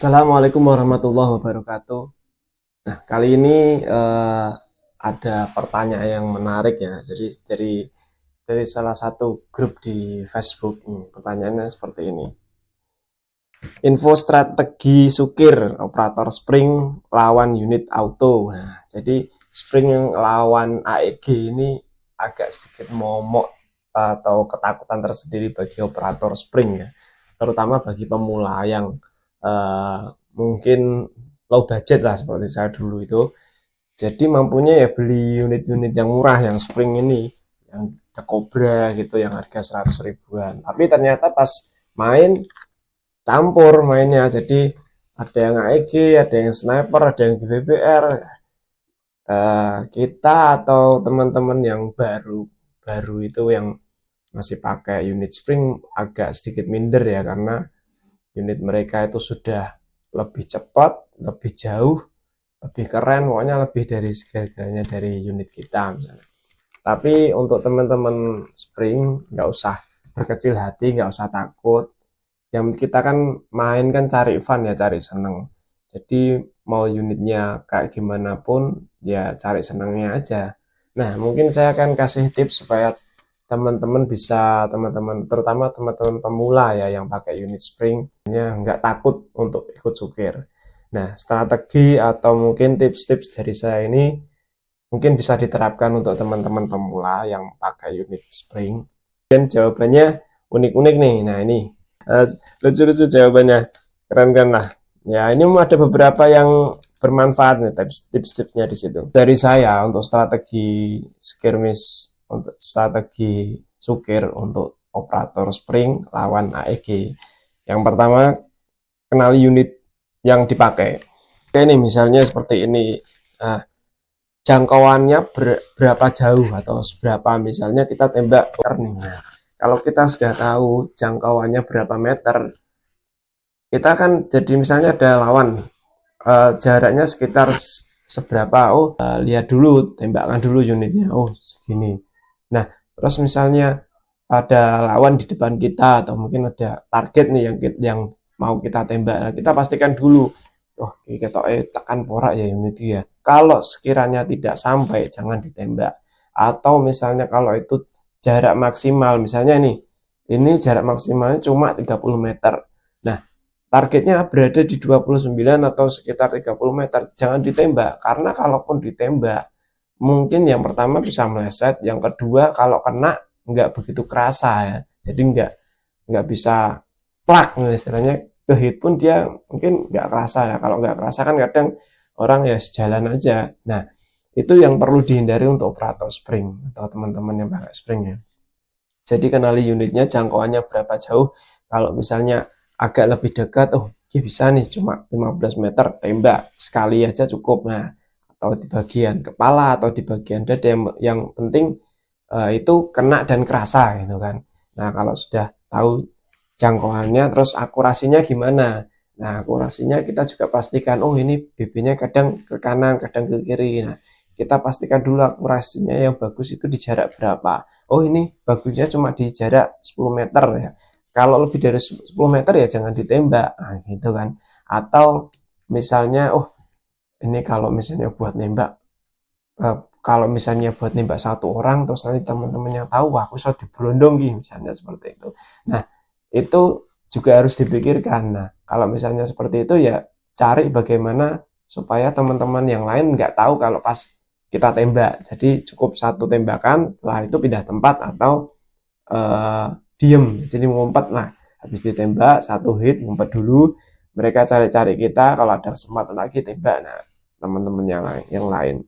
Assalamualaikum warahmatullahi wabarakatuh. Nah, kali ini ada pertanyaan yang menarik ya. Jadi dari salah satu grup di Facebook, pertanyaannya seperti ini. Info strategi sukir operator spring lawan unit auto. Nah, jadi spring yang lawan AEG ini agak sedikit momok atau ketakutan tersendiri bagi operator spring ya, terutama bagi pemula yang uh, mungkin low budget lah seperti saya dulu itu. Jadi mampunya ya beli unit-unit yang murah yang spring ini, yang Cobra gitu, yang harga 100 ribuan. Tapi ternyata pas main campur mainnya, jadi ada yang AEG, ada yang sniper, ada yang GBBR. Kita atau teman-teman yang baru itu yang masih pakai unit spring agak sedikit minder ya, karena unit mereka itu sudah lebih cepat, lebih jauh, lebih keren, pokoknya lebih dari segalanya dari unit kita misalnya. Tapi untuk teman-teman spring nggak usah berkecil hati, nggak usah takut. Yang kita kan main kan cari fun ya, cari seneng. Jadi mau unitnya kayak gimana pun ya cari senengnya aja. Nah, mungkin saya akan kasih tips supaya teman-teman bisa, teman-teman terutama teman-teman pemula ya yang pakai unit spring ya nggak takut untuk ikut sukir. Nah, strategi atau mungkin tips-tips dari saya ini mungkin bisa diterapkan untuk teman-teman pemula yang pakai unit spring. Dan jawabannya unik-unik nih. Nah, ini lucu-lucu jawabannya, keren kan lah. Ya, ini ada beberapa yang bermanfaat nih tips-tipsnya di situ. Dari saya untuk strategi skirmish, untuk strategi sukir untuk operator spring lawan AEG. Yang pertama, kenali unit yang dipakai. Ini misalnya seperti ini. Nah, jangkauannya berapa jauh atau seberapa, misalnya kita tembak nih. Nah, kalau kita sudah tahu jangkauannya berapa meter, kita kan jadi misalnya ada lawan jaraknya sekitar seberapa, lihat dulu, tembakkan dulu unitnya, segini. Nah, terus misalnya ada lawan di depan kita atau mungkin ada target nih yang mau kita tembak, nah, kita pastikan dulu, kita tekan porak ya unit ya. Kalau sekiranya tidak sampai, jangan ditembak. Atau misalnya kalau itu jarak maksimal, misalnya ini jarak maksimalnya cuma 30 meter. Nah, targetnya berada di 29 atau sekitar 30 meter, jangan ditembak. Karena kalaupun ditembak, mungkin yang pertama bisa meleset, yang kedua kalau kena nggak begitu kerasa ya. Jadi nggak bisa plak, istilahnya ke hit pun dia mungkin nggak kerasa ya. Kalau nggak kerasa kan kadang orang ya sejalan aja. Nah, itu yang perlu dihindari untuk operator spring atau teman-teman yang pakai spring ya. Jadi kenali unitnya, jangkauannya berapa jauh. Kalau misalnya agak lebih dekat, ya bisa nih cuma 15 meter, tembak sekali aja cukup. Nah, atau di bagian kepala atau di bagian dada, yang penting itu kena dan kerasa gitu kan. Nah, kalau sudah tahu jangkauannya, terus akurasinya gimana? Nah, akurasinya kita juga pastikan, ini BB-nya kadang ke kanan, kadang ke kiri. Nah, kita pastikan dulu akurasinya yang bagus itu di jarak berapa. Ini bagusnya cuma di jarak 10 meter ya. Kalau lebih dari 10 meter ya jangan ditembak. Nah, gitu kan. Atau misalnya, ini kalau misalnya buat nembak, satu orang, terus nanti teman-temannya tahu, wah aku sudah diberondong gitu, misalnya seperti itu. Nah, itu juga harus dipikirkan. Nah, kalau misalnya seperti itu ya cari bagaimana supaya teman-teman yang lain nggak tahu kalau pas kita tembak. Jadi cukup satu tembakan, setelah itu pindah tempat atau diem, jadi ngumpet. Nah, habis ditembak satu hit, ngumpet dulu, mereka cari-cari kita, kalau ada kesempatan lagi tembak. Nah, teman-teman yang lain.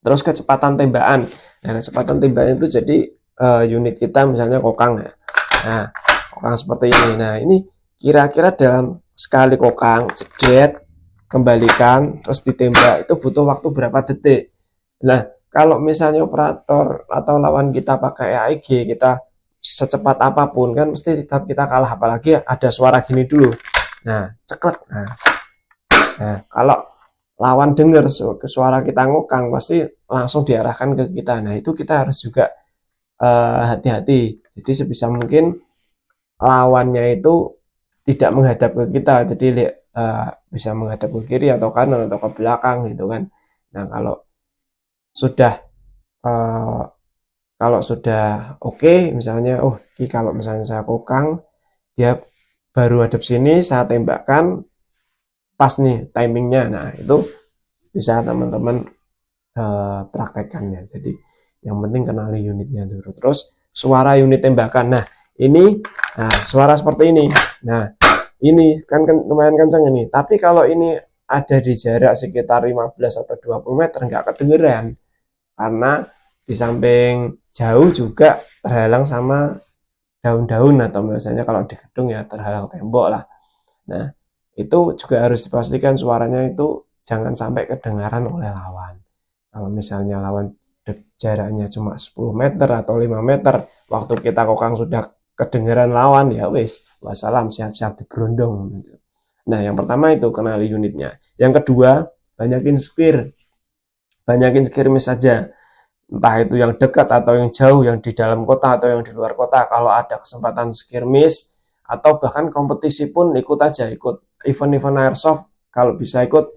Terus kecepatan tembakan. Nah, kecepatan tembakan itu jadi unit kita misalnya kokang. Nah, kokang seperti ini. Nah, ini kira-kira dalam sekali kokang, jedet, kembalikan, terus ditembak, itu butuh waktu berapa detik. Nah, kalau misalnya operator atau lawan kita pakai AEG, kita secepat apapun kan mesti kita kalah, apalagi ada suara gini dulu. Nah, ceklek. Nah, kalau lawan dengar suara kita ngokang, pasti langsung diarahkan ke kita. Nah, itu kita harus juga hati-hati. Jadi sebisa mungkin lawannya itu tidak menghadap ke kita. Jadi bisa menghadap ke kiri atau kanan atau ke belakang gitu kan. Nah, sudah uh, kalau sudah oke, misalnya, oh ini kalau misalnya saya kokang, dia baru hadap sini, saya tembakkan, pas nih timingnya. Nah, itu bisa teman-teman praktekannya. Jadi yang penting kenali unitnya dulu. Terus suara unit tembakan. Nah, suara seperti ini. Nah, ini kan lumayan kencang ini. Tapi kalau ini ada di jarak sekitar 15 atau 20 meter nggak kedengeran. Karena di samping jauh juga terhalang sama daun-daun, atau biasanya kalau di gedung ya terhalang tembok lah. Nah, itu juga harus dipastikan suaranya itu jangan sampai kedengaran oleh lawan. Kalau misalnya lawan jaraknya cuma 10 meter atau 5 meter, waktu kita kokang sudah kedengaran lawan, ya wis, wassalam, siap-siap diberondong. Nah, yang pertama itu kenali unitnya. Yang kedua, banyakin skirmish saja. Entah itu yang dekat atau yang jauh, yang di dalam kota atau yang di luar kota. Kalau ada kesempatan skirmish atau bahkan kompetisi pun ikut aja, ikut event-event airsoft, kalau bisa ikut.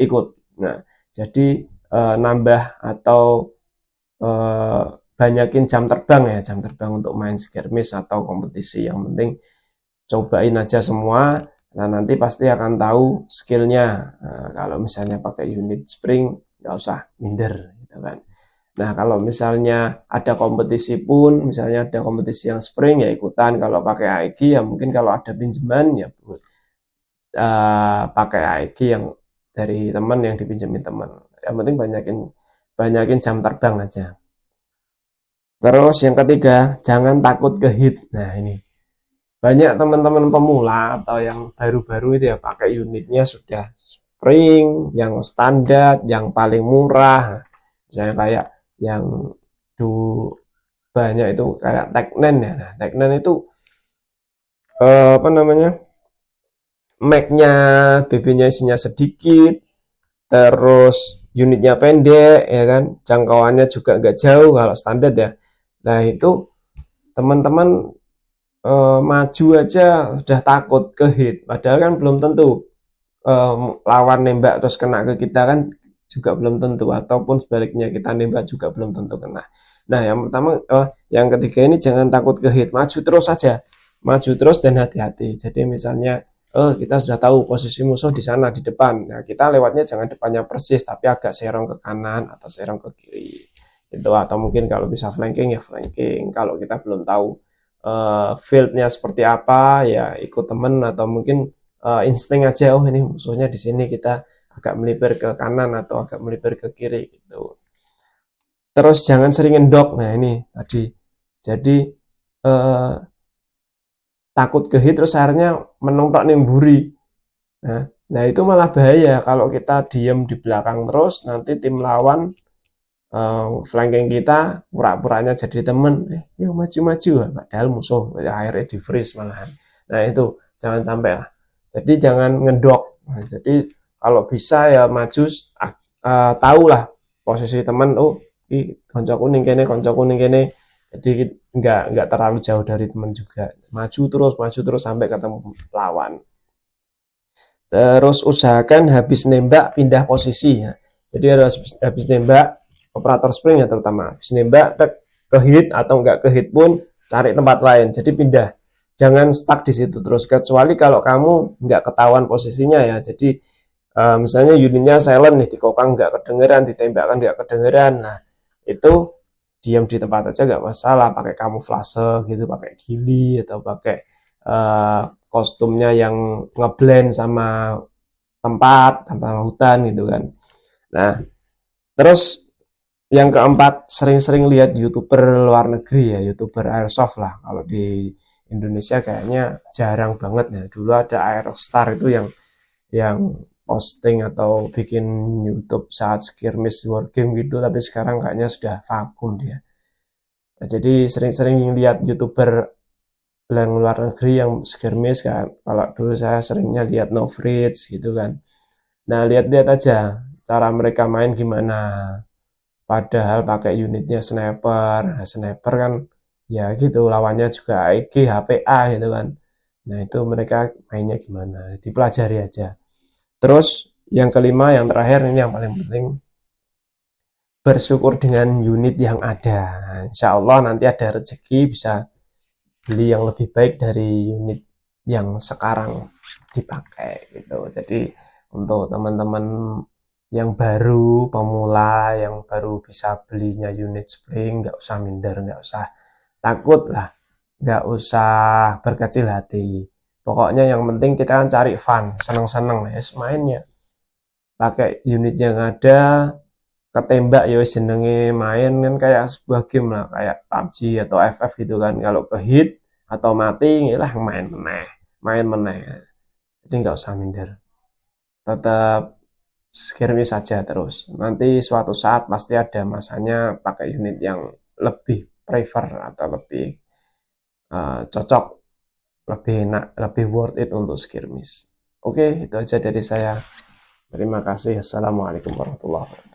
Nah, jadi nambah atau banyakin jam terbang untuk main skirmish atau kompetisi. Yang penting cobain aja semua. Nah, nanti pasti akan tahu skillnya. Nah, kalau misalnya pakai unit spring, nggak usah minder gitu kan. Nah, kalau misalnya ada kompetisi pun, misalnya ada kompetisi yang spring, ya ikutan. Kalau pakai AEG, ya mungkin kalau ada pinjaman, ya pakai AEG yang dari teman, yang dipinjemin teman. Yang penting banyakin jam terbang aja. Terus yang ketiga, jangan takut ke hit. Nah, ini banyak teman-teman pemula atau yang baru-baru itu ya pakai unitnya sudah spring, yang standar, yang paling murah. Misalnya kayak yang banyak itu kayak Teknen ya. Nah, Teknen itu apa namanya? Mac-nya, BB-nya isinya sedikit, terus unitnya pendek ya kan, jangkauannya juga nggak jauh kalau standar ya. Nah, itu teman-teman maju aja udah takut ke hit, padahal kan belum tentu lawan nembak terus kena ke kita kan juga belum tentu, ataupun sebaliknya kita nembak juga belum tentu kena. Nah, yang pertama, yang ketiga ini jangan takut ke hit, maju terus saja, maju terus dan hati-hati. Jadi misalnya kita sudah tahu posisi musuh di sana di depan, nah kita lewatnya jangan depannya persis, tapi agak serong ke kanan atau serong ke kiri itu, atau mungkin kalau bisa flanking ya flanking. Kalau kita belum tahu fieldnya seperti apa, ya ikut temen, atau mungkin insting aja, oh ini musuhnya di sini, kita agak melipir ke kanan atau agak melipir ke kiri gitu. Terus jangan sering ngendok. Nah, ini tadi. Jadi takut ke hit terus akhirnya menongkrak nih buri. Nah, itu malah bahaya kalau kita diem di belakang terus, nanti tim lawan flanking kita pura-puranya jadi temen, yuk maju-maju, padahal musuh akhirnya di freeze malahan. Nah, itu jangan sampai lah. Jadi jangan ngedok. Nah, jadi kalau bisa ya maju, tahulah posisi teman, oh ini konco kuning kene, jadi nggak terlalu jauh dari teman juga, maju terus sampai ketemu lawan. Terus usahakan habis nembak pindah posisi ya. Jadi harus habis nembak, operator spring ya terutama, habis nembak ke hit atau enggak ke hit pun cari tempat lain. Jadi pindah, jangan stuck di situ terus, kecuali kalau kamu nggak ketahuan posisinya ya. Jadi misalnya unitnya silent nih, dikokang nggak kedengeran, ditembakkan nggak kedengeran. Nah, itu diam di tempat aja nggak masalah, pakai kamuflase gitu, pakai gili atau pakai kostumnya yang ngeblend sama tempat tanpa hutan gitu kan. Nah, terus yang keempat, sering-sering lihat YouTuber luar negeri ya, YouTuber airsoft lah. Kalau di Indonesia kayaknya jarang banget ya. Dulu ada Aerostar itu yang posting atau bikin YouTube saat skirmish war game gitu, tapi sekarang kayaknya sudah vakum dia. Nah, jadi sering-sering lihat YouTuber yang luar negeri yang skirmish kan. Kalau dulu saya seringnya lihat No Fridge gitu kan. Nah, lihat-lihat aja cara mereka main gimana. Padahal pakai unitnya sniper. Nah, sniper kan ya gitu, lawannya juga AEG, HPA gitu kan. Nah, itu mereka mainnya gimana? Dipelajari aja. Terus yang kelima, yang terakhir ini yang paling penting, bersyukur dengan unit yang ada. Nah, insya Allah nanti ada rezeki bisa beli yang lebih baik dari unit yang sekarang dipakai gitu. Jadi untuk teman-teman yang baru pemula, yang baru bisa belinya unit spring, nggak usah minder, nggak usah takut lah, nggak usah berkecil hati. Pokoknya yang penting kita kan cari fun, seneng-seneng ya mainnya. Pakai unit yang ada, ketembak ya jenenge main kan kayak sebuah game lah, kayak PUBG atau FF gitu kan. Kalau ke hit atau mati lah main meneh. Jadi nggak usah minder, tetap skirmish saja terus. Nanti suatu saat pasti ada masanya pakai unit yang lebih prefer atau lebih cocok, lebih enak, lebih worth it untuk skirmish. Oke, itu aja dari saya. Terima kasih. Assalamualaikum warahmatullahi wabarakatuh.